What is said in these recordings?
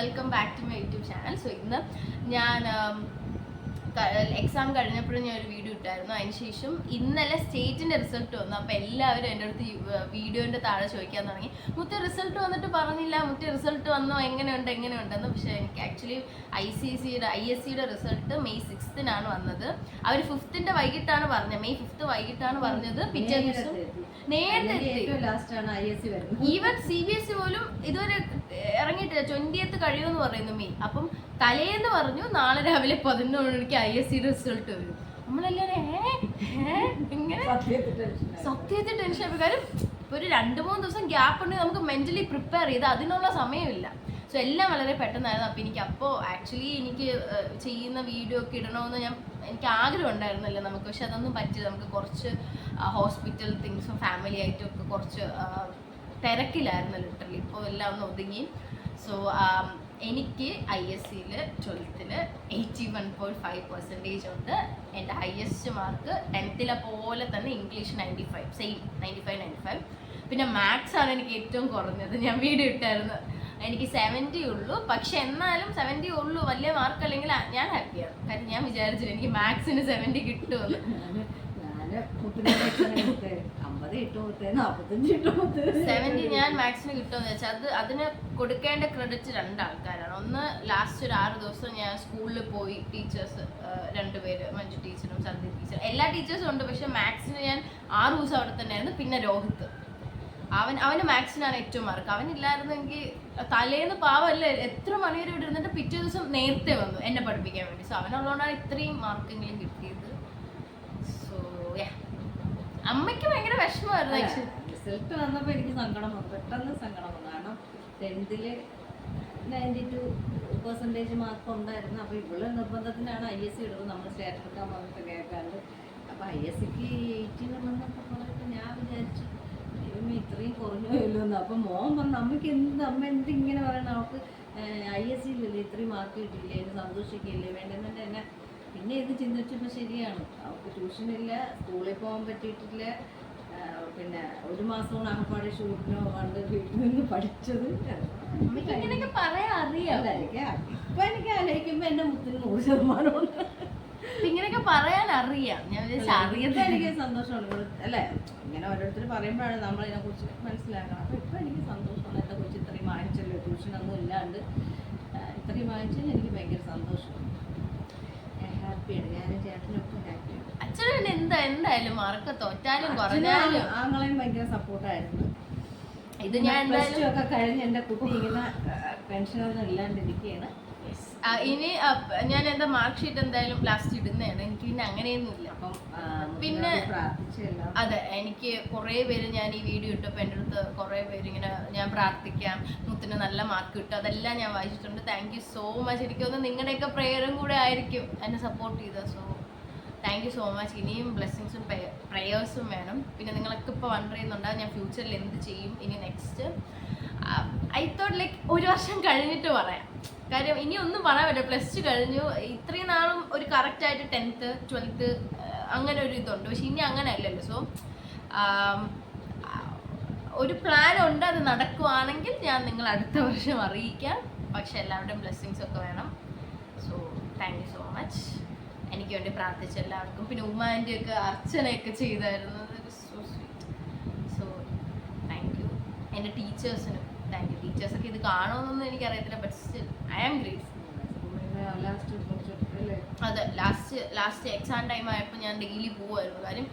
Welcome back to my YouTube channel. So ഇന്ന് ഞാൻ exam കഴിഞ്ഞപ്പോഴും ഞാൻ ഒരു വീഡിയോ ഇട്ടായിരുന്നു. അതിനുശേഷം ഇന്നലെ സ്റ്റേറ്റിൻ്റെ റിസൾട്ട് വന്നു. അപ്പോൾ എല്ലാവരും എൻ്റെ അടുത്ത് വീഡിയോൻ്റെ താഴെ ചോദിക്കാൻ തുടങ്ങി, മുത്ത റിസൾട്ട് വന്നിട്ട് പറഞ്ഞില്ല, മുത്ത റിസൾട്ട് വന്നോ, എങ്ങനെയുണ്ടെന്ന്. പക്ഷേ എനിക്ക് ആക്ച്വലി ISCയുടെ റിസൾട്ട് മെയ് 6 വന്നത്. അവർ 5 വൈകിട്ടാണ് പറഞ്ഞത്, മെയ് 5 വൈകിട്ടാണ് പറഞ്ഞത്. പിറ്റേ ദിവസം നേരത്തെ ഈവൻ CBSE പോലും ഇതുവരെ ഇറങ്ങിയിട്ടില്ല. 20th കഴിയുമെന്ന് പറയുന്നു മെയ്. അപ്പം തലേന്ന് പറഞ്ഞു നാളെ രാവിലെ 11 മണിക്ക് ISCയുടെ റിസൾട്ട് വരും. നമ്മളെല്ലാവരും ഇങ്ങനെ സത്യത്തിൽ ടെൻഷൻ ആയി. കാര്യം ഇപ്പോൾ ഒരു 2-3 ദിവസം ഗ്യാപ്പ് ഉണ്ടെങ്കിൽ നമുക്ക് മെന്റലി പ്രിപ്പയർ ചെയ്ത് അതിനുള്ള സമയമില്ല. സോ എല്ലാം വളരെ പെട്ടെന്നായിരുന്നു. അപ്പോൾ ആക്ച്വലി എനിക്ക് ചെയ്യുന്ന വീഡിയോ ഒക്കെ ഇടണമെന്ന് എനിക്ക് ആഗ്രഹം ഉണ്ടായിരുന്നല്ലോ നമുക്ക്. പക്ഷെ അതൊന്നും പറ്റില്ല. നമുക്ക് കുറച്ച് ഹോസ്പിറ്റൽ തിങ്സും ഫാമിലി ആയിട്ടും ഒക്കെ കുറച്ച് തിരക്കിലായിരുന്നു ലിറ്ററലി. ഇപ്പോൾ എല്ലാം ഒന്ന് ഒതുങ്ങി. സോ എനിക്ക് ISCയിൽ 12th 81.5% ഉണ്ട്. എൻ്റെ ഹയസ്റ്റ് മാർക്ക് 10th പോലെ തന്നെ. English 95, same 95. പിന്നെ മാത്സ് ആണ് എനിക്ക് ഏറ്റവും കുറഞ്ഞത്. ഞാൻ വീഡിയോ ഇട്ടായിരുന്നു. എനിക്ക് 70 ഉള്ളൂ. പക്ഷെ എന്നാലും 70 ഉള്ളൂ, വലിയ മാർക്ക് അല്ലെങ്കിൽ ഞാൻ ഹാപ്പിയാണ്. കാരണം ഞാൻ വിചാരിച്ചില്ല എനിക്ക് മാത്സിന് 70 കിട്ടുമെന്ന്. 70 ഞാൻ മാത്സിന് കിട്ടുമെന്ന് വെച്ചാൽ അതിന് കൊടുക്കേണ്ട ക്രെഡിറ്റ് 2 ആൾക്കാരാണ്. ഒന്ന് ലാസ്റ്റ് ഒരു 6 ദിവസം ഞാൻ സ്കൂളിൽ പോയി. ടീച്ചേഴ്സ് 2 പേര്, മഞ്ജു ടീച്ചറും സന്ദീപ് ടീച്ചറും, എല്ലാ ടീച്ചേഴ്സും ഉണ്ട്. പക്ഷെ മാത്സിന് ഞാൻ 6 ദിവസം അവിടെ തന്നെയായിരുന്നു. പിന്നെ രോഹിത്ത്, അവന് മാത്സിനാണ് ഏറ്റവും മാർക്ക്. അവനില്ലായിരുന്നെങ്കിൽ തലേന്ന് പാവല്ലേ എത്ര മണിവരെ ഇവിടെ ഇരുന്നിട്ട് പിറ്റേ ദിവസം നേരത്തെ വന്നു എന്നെ പഠിപ്പിക്കാൻ വേണ്ടി. സോ അവനുള്ളതുകൊണ്ടാണ് ഇത്രയും മാർക്കെങ്കിലും കിട്ടിയത്. സോ അമ്മയ്ക്ക് ഭയങ്കര വിഷമമായിരുന്നു. റിസൾട്ട് വന്നപ്പോൾ എനിക്ക് സങ്കടം വന്നു, പെട്ടെന്ന് സങ്കടം വന്നു. കാരണം 10th 92% മാർക്ക് ഉണ്ടായിരുന്നു. അപ്പോൾ ഇവള് നിർബന്ധത്തിനാണ് ISC ഇടുന്നത്. നമ്മൾ സ്റ്റേറ്റ് എടുക്കാൻ വന്നിട്ട് കേൾക്കാണ്ട്. അപ്പോൾ ISCക്ക് 80 വന്നപ്പോൾ പറഞ്ഞിട്ട് ഞാൻ വിചാരിച്ചു ഇത്രയും കുറഞ്ഞു പോയല്ലോ. അപ്പം മോൻ പറഞ്ഞു അമ്മ എന്തിങ്ങനെ പറയണം, അവൾക്ക് ISCയിലല്ലേ ഇത്രയും മാർക്ക് കിട്ടിയില്ലേ, അതിന് സന്തോഷിക്കില്ലേ വേണ്ടെന്നുണ്ട് എന്നെ. പിന്നെ ഇത് ചിന്തിച്ചപ്പോൾ ശരിയാണ്, അവൾക്ക് ട്യൂഷനില്ല, സ്കൂളിൽ പോകാൻ പറ്റിയിട്ടില്ല. പിന്നെ 1 മാസമാണ് ആകപ്പാടെ ഷൂട്ടിനോ കണ്ട് വീട്ടിൽ നിന്ന് പഠിച്ചത്. ഇങ്ങനെയൊക്കെ പറയാൻ അറിയാം. ഇപ്പം എനിക്ക് ആലോചിക്കുമ്പോൾ എൻ്റെ മുത്തിന് 100% ഇങ്ങനെയൊക്കെ പറയാൻ അറിയാം. ഞാൻ എനിക്ക് സന്തോഷമാണ് അല്ലേ. ഇങ്ങനെ ഓരോരുത്തർ പറയുമ്പോഴാണ് നമ്മൾ ഇതിനെക്കുറിച്ച് മനസ്സിലാക്കണം. അപ്പോൾ ഇപ്പം എനിക്ക് സന്തോഷമാണ്. എൻ്റെ കൊച്ചു ഇത്രയും വാങ്ങിച്ചല്ലോ, ട്യൂഷനൊന്നും ഇല്ലാണ്ട് ഇത്രയും വാങ്ങിച്ചതിൽ എനിക്ക് ഭയങ്കര സന്തോഷമാണ്. ഞാൻ ഹാപ്പിയാണ്. ഞാനും ചേട്ടനൊക്കെ ഹാപ്പിയാണ്. അച്ഛനും എന്തായാലും മാർക്ക് തോറ്റാലും കുറഞ്ഞാലും ആങ്ങളെയും ഭയങ്കര സപ്പോർട്ടായിരുന്നു. ഇത് ഞാൻ ഒക്കെ കഴിഞ്ഞ് എൻ്റെ കുട്ടി ഇങ്ങനെ പെൻഷനൊന്നും ഇല്ലാണ്ടിരിക്കുകയാണ്. ഇനി ഞാൻ എൻ്റെ മാർക്ക് ഷീറ്റ് എന്തായാലും ലാസ്റ്റ് ഇടുന്നതാണ്. എനിക്ക് പിന്നെ അങ്ങനെയൊന്നുമില്ല. പിന്നെ അതെ, എനിക്ക് കുറേ പേര് ഞാൻ ഈ വീഡിയോ ഇട്ടപ്പോൾ എൻ്റെ അടുത്ത് കുറേ പേര് ഇങ്ങനെ ഞാൻ പ്രാർത്ഥിക്കാം മുത്തിന് നല്ല മാർക്ക് കിട്ടും, അതെല്ലാം ഞാൻ വായിച്ചിട്ടുണ്ട്. Thank you so much. എനിക്കൊന്ന് നിങ്ങളുടെയൊക്കെ പ്രെയറും കൂടെ ആയിരിക്കും എന്നെ സപ്പോർട്ട് ചെയ്തത്. So thank you so much. ഇനിയും ബ്ലെസ്സിങ്സും പ്രേയേഴ്സും വേണം. പിന്നെ നിങ്ങളൊക്കെ ഇപ്പോൾ വണ്ടർ ചെയ്യുന്നുണ്ടാകും ഞാൻ ഫ്യൂച്ചറിൽ എന്ത് ചെയ്യും ഇനി നെക്സ്റ്റ്. ഐ തോട്ട് ലൈക്ക് 1 വർഷം കഴിഞ്ഞിട്ട് പറയാം. കാര്യം ഇനി ഒന്നും പറയാൻ പറ്റില്ല. +2 കഴിഞ്ഞു. ഇത്രയും നാളും ഒരു കറക്റ്റായിട്ട് 10th 12th അങ്ങനെ ഒരു ഇതുണ്ട്. പക്ഷെ ഇനി അങ്ങനെ അല്ലല്ലോ. സോ ഒരു പ്ലാൻ ഉണ്ട്, അത് നടക്കുവാണെങ്കിൽ ഞാൻ നിങ്ങൾ അടുത്ത വർഷം അറിയിക്കാം. പക്ഷെ എല്ലാവരുടെയും ബ്ലെസ്സിങ്സ് ഒക്കെ വേണം. So thank you so much. എനിക്ക് വേണ്ടി പ്രാർത്ഥിച്ച എല്ലാവർക്കും. പിന്നെ ഉമ്മാൻ്റെ ഒക്കെ അർച്ചനയൊക്കെ ചെയ്തായിരുന്നു. So sweet. So thank you. എൻ്റെ ടീച്ചേഴ്സിനും താങ്ക് യു. ടീച്ചേഴ്സൊക്കെ ഇത് കാണുമെന്നൊന്നും എനിക്കറിയത്തില്ല. But still I am grateful. അതെ, ലാസ്റ്റ് എക്സാം ടൈം ആയപ്പോൾ ഞാൻ ഡെയിലി പോവുമായിരുന്നു. കാര്യം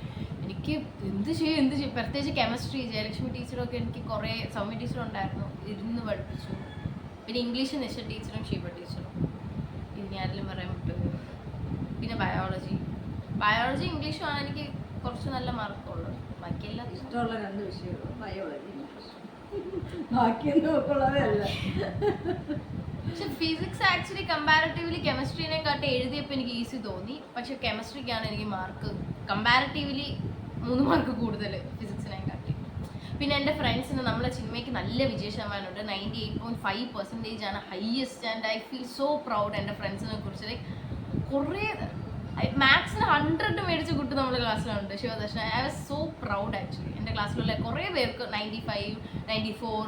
എനിക്ക് എന്ത് ചെയ്യും. പ്രത്യേകിച്ച് കെമിസ്ട്രി ജയലക്ഷ്മി ടീച്ചറൊക്കെ എനിക്ക് കുറേ, സൗമ്യ ടീച്ചറും ഉണ്ടായിരുന്നു, ഇരുന്ന് പഠിപ്പിച്ചു. പിന്നെ ഇംഗ്ലീഷ് നിശ ടീച്ചറും ഷീബ ടീച്ചറും, ഇനി ആരെങ്കിലും പറയാൻ പറ്റുമോ. പിന്നെ ബയോളജി ഇംഗ്ലീഷുമാണ് എനിക്ക് കുറച്ച് നല്ല മാർക്കുള്ളത്. ബാക്കിയെല്ലാം ഇഷ്ടമുള്ള 2 വിഷയങ്ങളും ബയോളജി, ബാക്കിയൊന്നും ഉള്ളതല്ല. പക്ഷെ ഫിസിക്സ് ആക്ച്വലി കമ്പാരിറ്റീവ്ലി കെമിസ്ട്രീനെക്കാട്ടി എഴുതിയപ്പോൾ എനിക്ക് ഈസി തോന്നി. പക്ഷെ കെമിസ്ട്രിക്കാണ് എനിക്ക് മാർക്ക് കമ്പാരിറ്റീവ്ലി 3 മാർക്ക് കൂടുതൽ ഫിസിക്സിനെക്കാട്ടി. പിന്നെ എൻ്റെ ഫ്രണ്ട്സിന് നമ്മളെ ചിന്മയ്ക്ക് നല്ല വിജയശതമാനമുണ്ട്. 98.5% ആണ് highest. And I feel so proud എൻ്റെ ഫ്രണ്ട്സിനെ കുറിച്ച്. ലൈക്ക് കുറേ മാത്സിന് 100 മേടിച്ച കുട്ടി നമ്മുടെ ക്ലാസ്സിലുണ്ട്, Shivadarshana. I was so proud actually. എൻ്റെ ക്ലാസ്സിലുള്ള കുറേ പേർക്ക് 95, 94,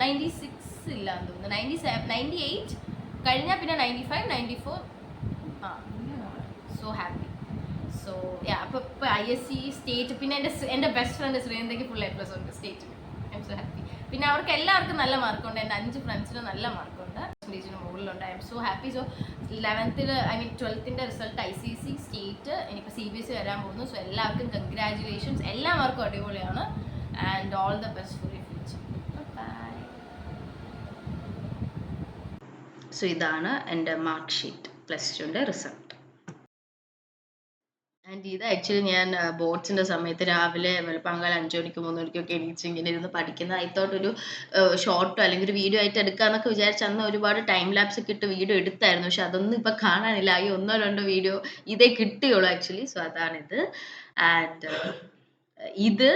96 ഇല്ലാന്ന് തോന്നുന്നു. 98 കഴിഞ്ഞാൽ പിന്നെ 95, 94. ആ, സോ ഹാപ്പി. സോ അപ്പോൾ ഇപ്പോൾ ISC സ്റ്റേറ്റ്, പിന്നെ എൻ്റെ ബെസ്റ്റ് ഫ്രണ്ട് ശ്രീനന്ദയ്ക്ക് ഫുൾ A+ ഉണ്ട് സ്റ്റേറ്റിൽ. I am so happy. പിന്നെ അവർക്ക് എല്ലാവർക്കും നല്ല മാർക്കുണ്ട്. എൻ്റെ 5 ഫ്രണ്ട്സിന് നല്ല മാർക്കുണ്ട്, സ്റ്റേജിന് മുകളിലുണ്ട്. I am so happy. So 11th I mean 12th result ICSE state, ഇനിയിപ്പോൾ CBSE വരാൻ പോകുന്നു. സോ എല്ലാവർക്കും കൺഗ്രാജുലേഷൻസ്, എല്ലാവർക്കും അടിപൊളിയാണ്. And all the best for your future. Bye. So ഇതാണ് എൻ്റെ മാർക്ക് ഷീറ്റ്, +2ൻ്റെ റിസൾട്ട്. ആൻഡ് ഇത് ആക്ച്വലി ഞാൻ ബോർഡ്സിൻ്റെ സമയത്ത് രാവിലെ വെളുപ്പാങ്കാലം 5 മണിക്ക് 3 മണിക്കൊക്കെ എണീച്ച് ഇങ്ങനെ ഇരുന്ന് പഠിക്കുന്ന ഒരു ഷോർട്ടോ അല്ലെങ്കിൽ ഒരു വീഡിയോ ആയിട്ട് എടുക്കാമെന്നൊക്കെ വിചാരിച്ച് അന്ന് ഒരുപാട് ടൈം ലാപ്സ് ഒക്കെ ഇട്ട് വീഡിയോ എടുത്തായിരുന്നു. പക്ഷെ അതൊന്നും ഇപ്പം കാണാനില്ല. ഈ 1-2 വീഡിയോ ഇതേ കിട്ടിയുള്ളൂ ആക്ച്വലി. സോ അതാണിത്. ആൻഡ് ഇത്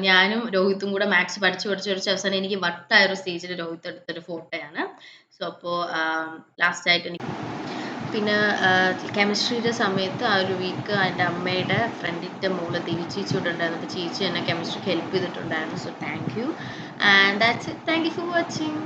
ഞാനും രോഹിത്തും കൂടെ മാത്സ് പഠിച്ച് അവസാനം എനിക്ക് വട്ടായൊരു സ്റ്റേജിൽ രോഹിത്ത് എടുത്തൊരു ഫോട്ടോയാണ്. സോ അപ്പോൾ ലാസ്റ്റായിട്ട് എനിക്ക് പിന്നെ കെമിസ്ട്രിയുടെ സമയത്ത് ആ ഒരു വീക്ക് എൻ്റെ അമ്മയുടെ ഫ്രണ്ടിൻ്റെ മോള് ദിവ്യ ചേച്ചി ഇവിടെ ഉണ്ടായിരുന്നു. അപ്പോൾ ചേച്ചി എന്നെ കെമിസ്ട്രിക്ക് ഹെൽപ്പ് ചെയ്തിട്ടുണ്ടായിരുന്നു. So thank U. And that's it. Thank you for watching.